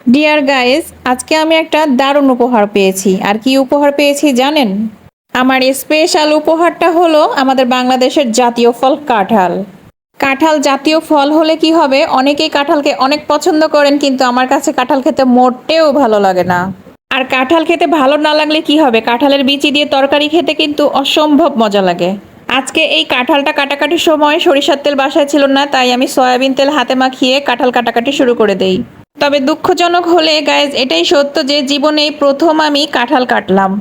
Deer guys, আজকে আমি একটা দারুণ উপহার পেয়েছি। আর কি উপহার পেয়েছি জানেন? আমার স্পেশাল উপহারটা হলো আমাদের বাংলাদেশের জাতীয় ফল কাঁঠাল। কাঁঠাল জাতীয় ফল হলে কি হবে, অনেকেই কাঁঠালকে অনেক পছন্দ করেন, কিন্তু আমার কাছে কাঁঠাল খেতে মোটেও ভালো লাগে না। আর কাঁঠাল খেতে ভালো না লাগলে কি হবে, কাঁঠালের বিচি দিয়ে তরকারি খেতে কিন্তু অসম্ভব মজা লাগে। আজকে এই কাঁঠালটা কাটাকাটির সময় সরিষার তেল বাসায় ছিল না, তাই আমি সয়াবিন তেল হাতে মাখিয়ে কাঁঠাল কাটাকাটি শুরু করে দেই। তবে দুঃখজনক হলে গাইজ এটাই সত্য যে জীবনে এই প্রথম আমি কাঁঠাল কাটলাম।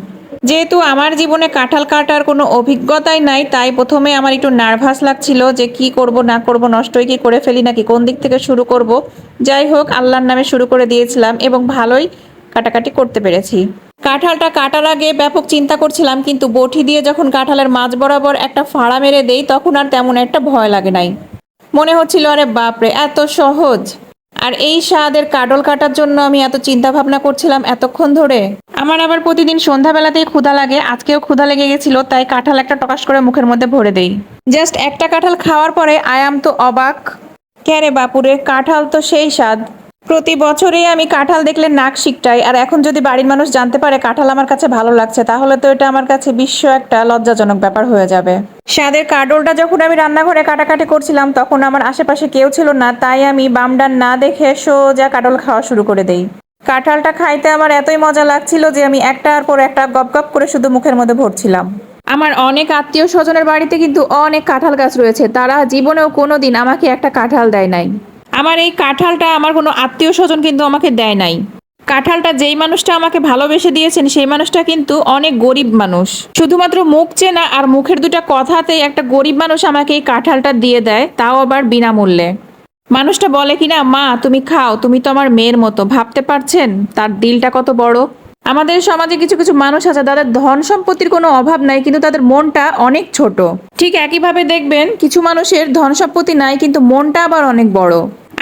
যেহেতু আমার জীবনে কাঁঠাল কাটার কোনো অভিজ্ঞতাই নাই, তাই প্রথমে আমার একটু নার্ভাস লাগছিল যে কি করব না করব, নষ্টই কি করে ফেলি নাকি কোন দিক থেকে শুরু করব। যাই হোক, আল্লাহর নামে শুরু করে দিয়েছিলাম এবং ভালোই কাটাকাটি করতে পেরেছি। কাঁঠালটা কাটার আগে ব্যাপক চিন্তা করছিলাম, কিন্তু বটি দিয়ে যখন কাঁঠালের মাঝ বরাবর একটা ফাড়া মেরে দেই তখন আর তেমন একটা ভয় লাগে নাই। মনে হচ্ছিল আরে বাপরে, এত সহজ। আর এই স্বাদের কাটল কাটার জন্য আমি এত চিন্তা ভাবনা করছিলাম এতক্ষণ ধরে। আমার আবার প্রতিদিন সন্ধ্যাবেলাতেই ক্ষুধা লাগে, আজকেও ক্ষুধা লেগে গেছিল, তাই কাঁঠাল একটা টকাস করে মুখের মধ্যে ভরে দেই। জাস্ট একটা কাঁঠাল খাওয়ার পরে আয়াম তো অবাক। ক্যারে বাপুরে, কাঁঠাল তো সেই স্বাদ। প্রতি বছরেই আমি কাঁঠাল দেখলে নাক সিকটাই, আর এখন যদি বাড়ির মানুষ জানতে পারে কাঁঠাল আমার কাছে ভালো লাগছে, তাহলে তো এটা আমার কাছে বিশ্ব একটা লজ্জাজনক ব্যাপার হয়ে যাবে। স্বাদের কাডলটা যখন আমি রান্নাঘরে কাটাকাটি করছিলাম তখন আমার আশেপাশে কেউ ছিল না, তাই আমি বামডান না দেখে সোজা কাডল খাওয়া শুরু করে দেই। কাঁঠালটা খাইতে আমার এতই মজা লাগছিল যে আমি একটার পর একটা গপ গপ করে শুধু মুখের মধ্যে ভরছিলাম। আমার অনেক আত্মীয় স্বজনের বাড়িতে কিন্তু অনেক কাঁঠাল গাছ রয়েছে, তারা জীবনেও কোনোদিন আমাকে একটা কাঁঠাল দেয় নাই। আমার এই কাঁঠালটা আমার কোনো আত্মীয় স্বজন কিন্তু আমাকে দেয় নাই। কাঁঠালটা যেই মানুষটা আমাকে ভালোবেসে দিয়েছেন সেই মানুষটা কিন্তু অনেক গরিব মানুষ। শুধুমাত্র মুখ চেনা আর মুখের দুটা কথাতেই একটা গরিব মানুষ আমাকে এই কাঁঠালটা দিয়ে দেয়, তাও আবার বিনামূল্যে। মানুষটা বলে কিনা, মা তুমি খাও, তুমি তো আমার মেয়ের মতো। ভাবতে পারছেন তার দিলটা কত বড়। আমাদের সমাজে কিছু কিছু মানুষ আছে যাদের ধন সম্পত্তির কোনো অভাব নাই, কিন্তু তাদের মনটা অনেক ছোট। ঠিক একইভাবে দেখবেন কিছু মানুষের ধন সম্পত্তি নাই কিন্তু মনটা আবার অনেক বড়।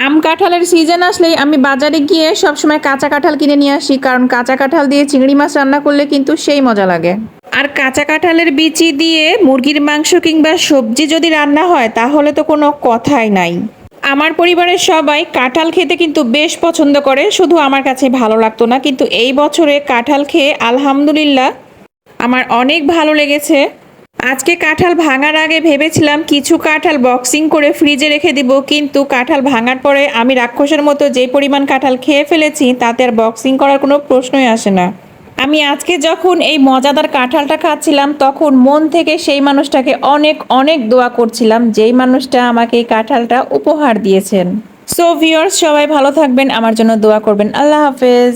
আম কাঁঠালের সিজন আসলেই আমি বাজারে গিয়ে সবসময় কাঁচা কাঁঠাল কিনে নিয়ে আসি, কারণ কাঁচা কাঁঠাল দিয়ে চিংড়ি মাছ রান্না করলে কিন্তু সেই মজা লাগে। আর কাঁচা কাঁঠালের বিচি দিয়ে মুরগির মাংস কিংবা সবজি যদি রান্না হয় তাহলে তো কোনো কথাই নাই। আমার পরিবারের সবাই কাঁঠাল খেতে কিন্তু বেশ পছন্দ করে, শুধু আমার কাছে ভালো লাগতো না, কিন্তু এই বছরে কাঁঠাল খেয়ে আলহামদুলিল্লাহ আমার অনেক ভালো লেগেছে। আজকে কাঁঠাল ভাঙার আগে ভেবেছিলাম কিছু কাঁঠাল বক্সিং করে ফ্রিজে রেখে দিব, কিন্তু কাঁঠাল ভাঙার পরে আমি রাক্ষসের মতো যে পরিমাণ কাঁঠাল খেয়ে ফেলেছি তাতে আর বক্সিং করার কোনো প্রশ্নই আসে না। আমি আজকে যখন এই মজাদার কাঁঠালটা খাচ্ছিলাম তখন মন থেকে সেই মানুষটাকে অনেক অনেক দোয়া করছিলাম, যেই মানুষটা আমাকে এই কাঁঠালটা উপহার দিয়েছেন। সো ভিউয়ার্স, সবাই ভালো থাকবেন, আমার জন্য দোয়া করবেন। আল্লাহ হাফেজ।